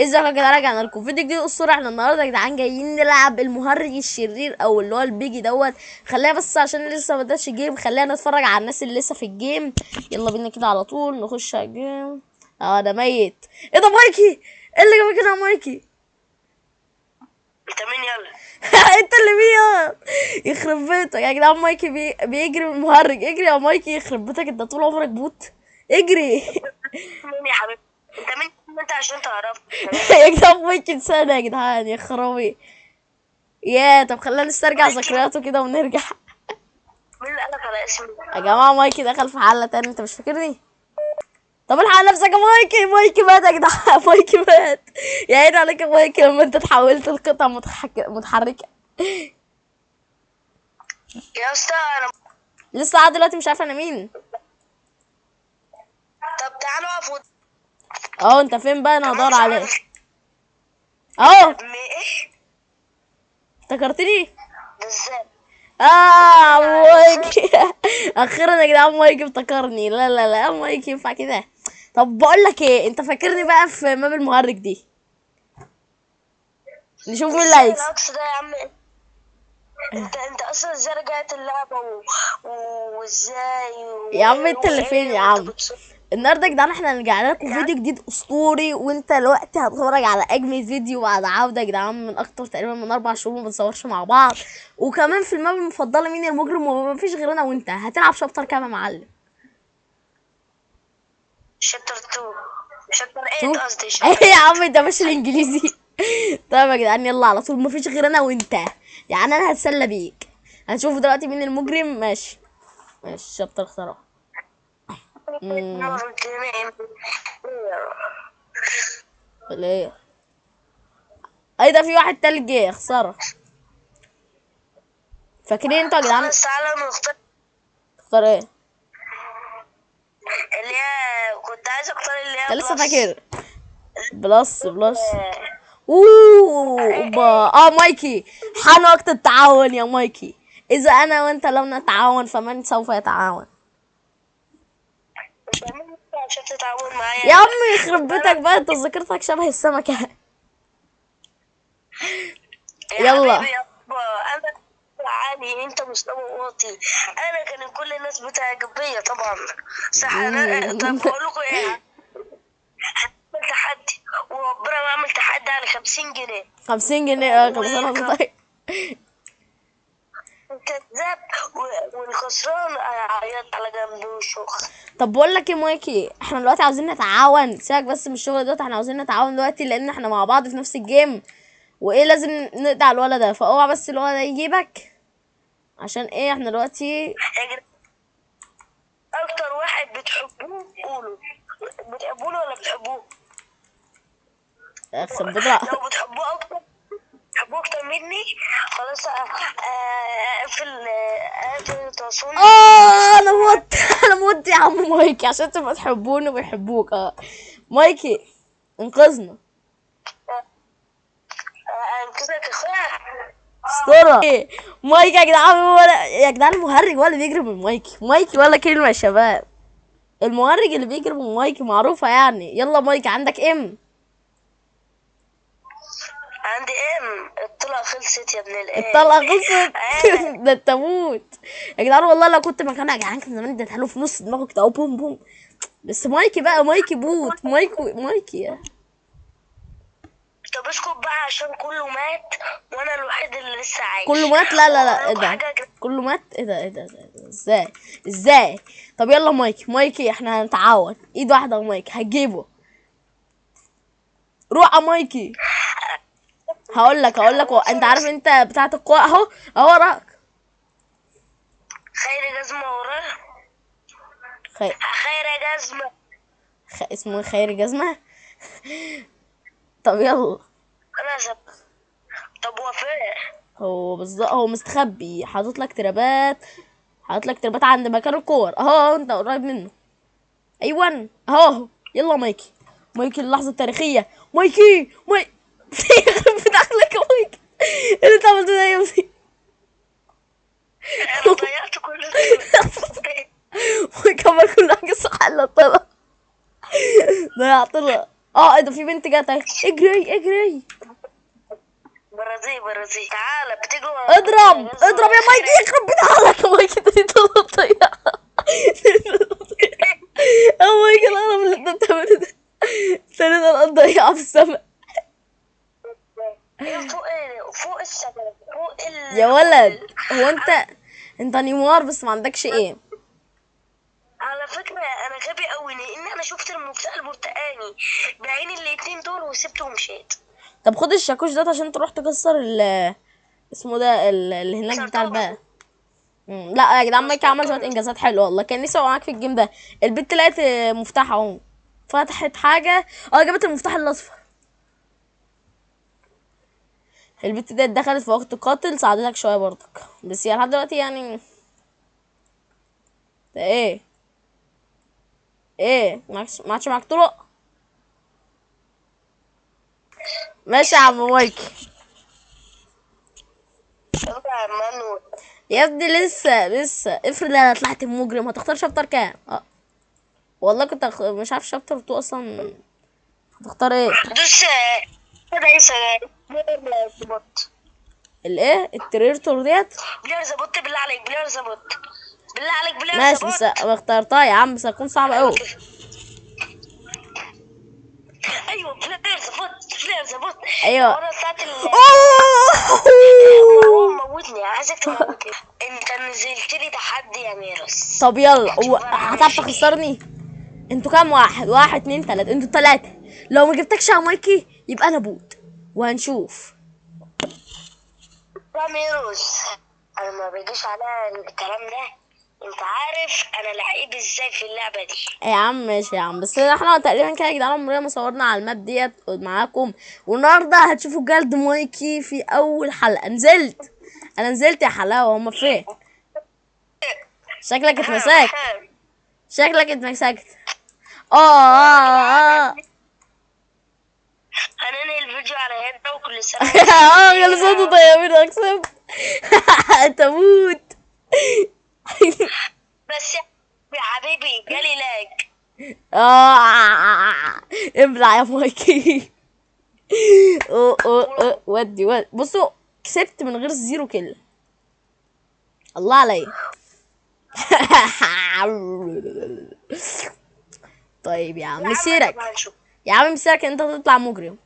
ازيكم يا جدعان، رجعنا لكم فيديو جديد اسطوري. احنا النهارده يا جدعان جايين نلعب المهرج الشرير او اللي هو البيجي دوت. خلينا بس عشان لسه ما بداتش الجيم، خلينا نتفرج على الناس اللي لسه في الجيم. يلا بينا كده على طول نخش على الجيم. ده ميت. ايه ده مايكي؟ ايه اللي جابك كده يا مايكي؟ انت مين يلا؟ انت اللي بيه. يخرب بيتك يا جدعان، مايكي بيجري من المهرج. اجري يا مايكي، يخرب بيتك، انت طول عمرك بوت. اجري. مين يا حبيبي؟ انت مين انت عشان تعرف؟ يا جدعان مايكي انسان يا جدعان، يا خرابي. طب خلينا نسترجع مايكي مين ذكرياته كده ونرجع. اللي قالك على اسمي؟ يا جماعة مايكي دخل في حلة تاني، انت مش فاكرني؟ طب الحق نفسك يا مايكي. مايكي مات يا جدعان. مايكي مات. يا عيني عليك يا مايكي لما انت تحولت لقطعة متحركة. يا اسطى انا. لسه قاعد دلوقتي مش عارفة انا مين. طب تعالوا اقف اهو انت فين بقى؟ انا انا هدور مش عليك. عارف اهو ايه افتكرتني. ده ازاي؟ مايكي. اخيرا يا جدعان مايكي افتكرني. لا لا لا مايكي ينفع كده؟ طب بقول لك ايه، انت فاكرني بقى في ماب المهرج دي؟ نشوف مين اللي ازاي هيكسب. العكس ده يا عم؟ انت اصلا ازاي رجعت اللعبه وازاي يا عم انت اللي فين وايه يا وانت عم؟ بتصور النهارده يا جدعان احنا هنرجع لكم يعني؟ فيديو جديد اسطوري، وانت دلوقتي هتتفرج على اجمل فيديو بعد عوده يا جدعان من اكتر تقريبا من 4 شهور ما بنصورش مع بعض. وكمان في الماب المفضله مين المجرم، وما فيش غير انا وانت. هتلعب شابتر كام يا معلم؟ شابتر 2، شابتر 8 تو. قصدي، شابتر ايه يا 8. عم انت ماشي الانجليزي. طيب يا جدعان يلا على طول، ما فيش غير انا وانت. يعني انا هتسلى بيك. هنشوف دلوقتي مين المجرم. ماشي ماشي شابتر اختراع. ليه؟ ايه ده، في واحد تالت جه. خساره. فاكرين انتوا يا جدعان؟ خلاص تعالى نختار اختار ايه؟ اللي هي كنت عايز اختار اللي هي انت لسه بلس. فاكر؟ بلس. آه، اوه ايه ايه مايكي. حان وقت التعاون يا مايكي. اذا انا وانت لم نتعاون فمن سوف يتعاون؟ انت مين انت عشان تتعاون معايا؟ يا عم يخرب انا بيتك بقى، انت ذاكرتك شبه السمكة. يا يلا. حبيبي يابا، انا عالي انت مستوى واطي. انا كان كل الناس بتعجب بيا طبعا. صح انا. طب بقول لكم ايه، هعمل تحدي وربنا ما اعمل تحدي على 50 جنيه. 50 جنيه؟ كل سنة وانت طيب. والكذاب والخسران هيعيط على جنب وشخ. طب بقول لك ايه مايكي، احنا دلوقتي عاوزين نتعاون. سيبك بس من الشغل دلوقتي، احنا عاوزين نتعاون دلوقتي لان احنا مع بعض في نفس الجيم. وايه لازم نقضي على الولد ده، فاوعى بس الولد ده يجيبك. عشان ايه احنا دلوقتي؟ يا جدعان، اكتر واحد بتحبوه قولوا. بتحبوه ولا بتحبوه؟ يخرب بيت. لو بتحبوه اكتر، بتحبوه اكتر مني، خلاص اقفل تواصلني. انا موت. انا موت يا عم مايكي عشان تبقى تحبوني ويحبوك. مايكي انقذنا. انقذك اخويا. اسطوره. مايكي يا جدعان، ولا يا جدعان المهرج ولا بيجري من مايكي؟ مايكي ولا كلمه يا شباب. المهرج اللي بيجري من مايكي معروفه يعني. يلا مايكي عندك ام؟ عندي الطلقة خلصت يا ابن الايه. الطلقه خلصت. انا ده انت موت. يا جدعان والله لو كنت مكانه يا جدعان كان زمان اديتها له في نص دماغه كده، او بوم بوم. بس مايكي بقى، مايكي بوت. مايكي. طب اسكت بقى عشان كله مات وانا الوحيد اللي لسه كله عايش. مات؟ لا لا لا، واقول ايه لكم ده؟ حاجه كله مات؟ ايه ده؟ ازاي؟ ازاي؟ طب يلا مايكي احنا هنتعاون. ايد واحده يا مايكي هتجيبه. روح يا مايكي. هقول لك انت عارف انت بتاعه القوة اهو وراك. خير جزمه وراه. خي... خير جزمه. اسمه خير جزمة. طب يلا. انا زب. طب وفاء. هو بالظبط هو مستخبي، حاطط لك تربات عند مكان الكور اهو. انت قريب منه. ايوه اهو. يلا مايكي اللحظة التاريخية. مايكي. بدخلك يا مايكي. ايه اللي انت عملته ده يا ابني؟ انا ضيعت كل ده. مايكي عمل كل حاجة صح الا الطلع. ضيعت له. اه ايه ده، في بنت جت اهي، اجري اجري. برازيل تعالى اضرب اضرب يا مايكي، يخرب بيت عليك يا مايكي، ده انت بطيء. يا مايكي القرف اللي انت بتعمله ده، استنى القط ضيعه في السما. ايه فوق السماء فوق يا ولد، هو انت نيمار بس ما عندكش ايه؟ على فكرة انا غبي قوي لان انا شفت المفتاح البرتقاني بعين الاتنين دول وسبته ومشيت. طب خد الشاكوش ده عشان تروح تكسر اسمه ده اللي هناك بتاع كسرتهم. الباب. لا يا جدعان، مايك عمل شويه كسرتهم. انجازات حلوه والله، كان نفسي ابقى معاك في الجيم ده. البنت لقيت مفتاح اهو، فتحت حاجه، جابت المفتاح الاصفر. البنت دي دخلت في وقت القاتل، ساعدتك شويه برضك، بس هي لحد دلوقتي يعني. ده ايه ما عادش معاك طرق؟ ماشي يا عم مايك. يلا يا مانو. يا ابني لسه افرض انا طلعت مجرم، هتختار شابتر كام؟ والله كنت مش عارف شابتر 2 اصلا. هتختار ايه؟ دوس كده الايه التريرتور ديت؟ بلير زبط بالله عليك بلير زبط بالله عليك بلير ماشي بس زبط. اخترتها يا عم، بس هتكون صعبة ايوه اوي. كده. ايوه بلير زبط. ايوه. وانا ساعة أوه! مروان موتني عايزك تموتني. انت نزلت لي تحدي يا ميرس. طب يلا، شوف انا هعمل هتعرف فيك ايه. تخسرني؟ انتوا كام واحد؟ واحد اتنين تلاتة، انتوا تلاتة. لو ما جبتكش يا مايكي يبقى انا بوت، وهنشوف. يا ميروس انا ما بيجيش عليا الكلام ده. انت عارف انا لعيب ازاي في اللعبة دي. يا عم ماشي يا عم، بس احنا تقريبا كده يا جدعان عمرنا ما صورنا على الماب ديت معاكم. والنهارده هتشوفوا جلد مايكي في اول حلقة. انا نزلت يا حلاوة، هما فين؟ شكلك اتمسكت. شكلك اتمسكت. اه هننهي الفيديو على هنا وكل سنة خلصتوا طيبين، اقسم. تموت. بس يا حبيبي جالي لاج. ابلع يا مايكي. ودي بصوا، كسبت من غير زيرو كيل. الله عليا. طيب يا عم مسيرك، يا عم مسيرك انت تطلع مجرم.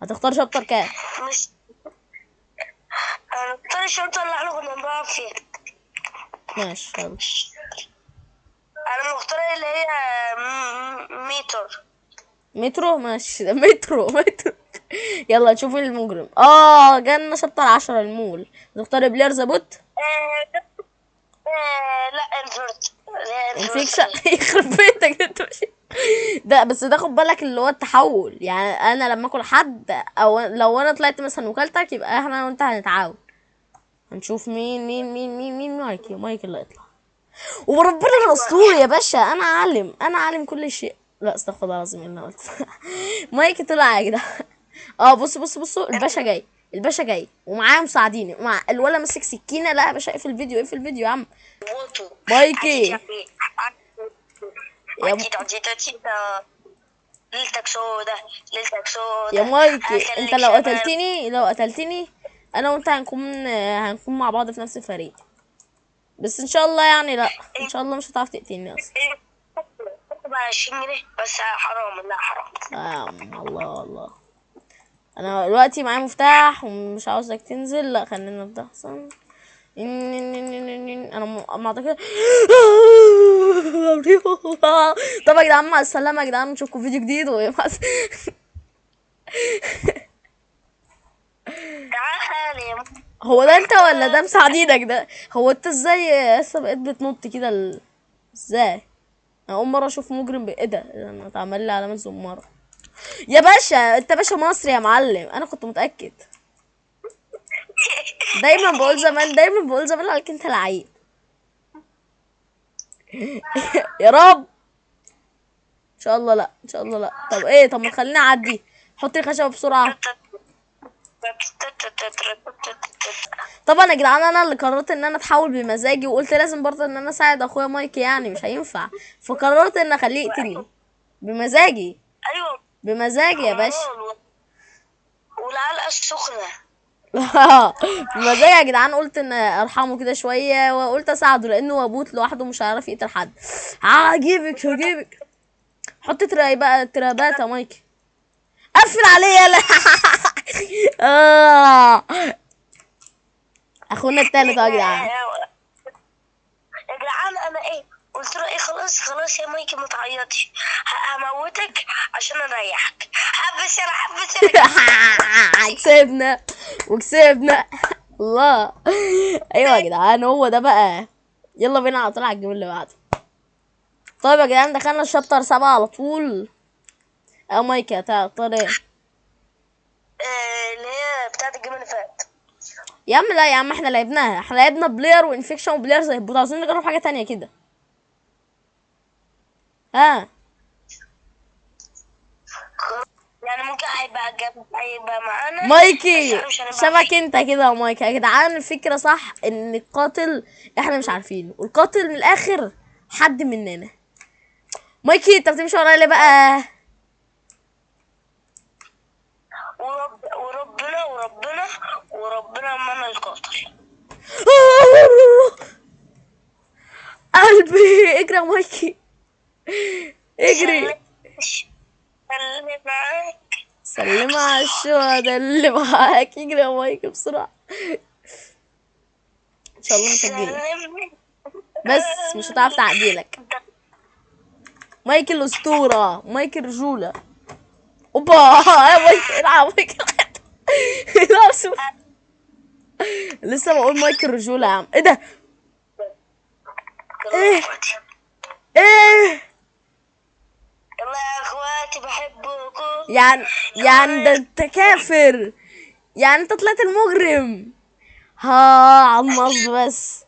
هتختار شابتر كام؟ مش انا اختار الشرطة اللي احنا كنا بنلعب فيها. ماشي يلا. انا مختار اللي هي متر. مترو ماشي. ده مترو. يلا نشوف المجرم. جالنا شابتر 10 المول. نختار بلير ذا بوت. لا انفرت. انفكشن. يخرب بيتك انت. ده بس ده خد بالك اللي هو التحول، يعني انا لما اكل حد او لو انا طلعت مثلا وكلتك، يبقى احنا وانت هنتعاون. هنشوف مين مايكي اللي هيطلع. وربنا انا اسطوري يا باشا، انا عالم كل شيء. لا استغفر الله العظيم اللي انا قلت. مايكي طلع يا جدعان. بصوا الباشا جاي ومعاه مساعدين، مع الولا ماسك سكينه. لا يا باشا اقفل الفيديو يا عم. مايكي ليلتك سودة يا مايكي، انت لو قتلتني انا وانت هنكون مع بعض في نفس الفريق. بس ان شاء الله يعني، لا ان شاء الله مش هتعرف تقتلني اصلا. 20 جنيه بس حرام. لا حرام. الله. انا دلوقتي معايا مفتاح ومش عاوزك تنزل. لا خلينا نبدا احسن. انا ما اعتقد. طب يا جدعان مع السلامه يا جدعان، نشوفكم فيديو جديد هو ده انت ولا ده مساعدينك ده؟ هو انت ازاي لسه بقيت بتنط كده ازاي؟ انا اول مره اشوف مجرم ايه ده؟ انا اتعمل لي علامه زماره. يا باشا انت باشا مصري يا معلم، انا كنت متاكد. دايما بقول زمان عليك انت لعيب. يا رب. ان شاء الله لا. طب ما تخليني اعدي. حط الخشبه بسرعه. طبعا يا جدعان انا اللي قررت ان انا اتحول بمزاجي، وقلت لازم برضه ان انا اساعد اخويا مايكي، يعني مش هينفع. فقررت ان اخليه يقتلني بمزاجي. ايوه بمزاج يا باشا. والعلقة السخنة. بمزاج يا جدعان. قلت ان ارحمه كده شويه وقلت اساعده لانه وابوت لوحده مش هيعرف يقتل حد. هجيبك. حط تراي بقى، ترابات يا مايك. قفل عليه يلا. اخونا التالت يا جدعان. يا جدعان انا ايه قلت له ايه، خلاص يا مايكي ما تعيطش، هموتك عشان اريحك. حبس يلا. كسبنا. الله. ايوه يا جدعان هو ده بقى. يلا بينا على طول على الجيم اللي بعده. طيب يا جدعان دخلنا الشابتر 7 على طول. اه مايك هتختار ايه؟ اللي هي بتاعت الجيم اللي فات. يا عم لا يا عم، احنا لعبنا بلاير وانفكشن وبلاير زي البوت. عاوزين نجرب حاجه تانية كده. ها يعني ممكن هيبقى معانا مايكي بس مش هنبقى شبك انت كده يا مايكي. يا جدعان الفكره صح ان القاتل احنا مش عارفينه، والقاتل من الاخر حد مننا. مايكي انت بتمشي ورايا ليه بقى؟ وربنا ما انا القاتل. قلبي اجري يا مايكي اجري. اللي معاك سلم على الشهداء اللي معاك. اجري يا مايكي بسرعه. ان شاء الله مش هتجيلك، بس مش هتعرف تعديلك. مايكي الاسطوره، مايكي الرجوله. اوبا يا مايكي العب مايكي. لا اسف. لسه بقول مايكي الرجوله يا عم. ايه ده؟ ايه ايه يلا يا اخواتي بحبكم. يعني ده انت كافر. يعني انت طلعت المجرم. ها على النصب بس.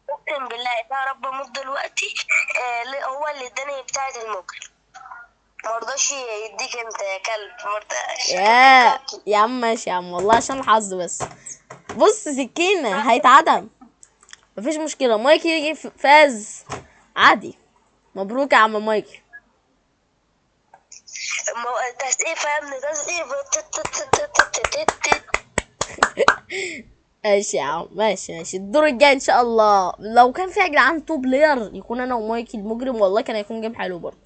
اقسم بالله يا رب موت دلوقتي. هو اللي اداني بتاعة المجرم، مرضاش يديك انت يا كلب، مرضاش. يا عم ماشي يا عم، والله عشان الحظ بس. بص سكينة هيتعدم، مفيش مشكلة. مايكي يجي فاز عادي. مبروك يا عم مايكي. تسقيفة يا ابني تسقيفة. ماشي يا عم، ماشي. الدور الجاي ان شاء الله لو كان في يا جدعان تو بلاير يكون انا ومايكي المجرم، والله كان هيكون جيم حلو برضه.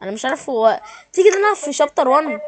انا مش عارف هو تيجي لنا في شابتر 1.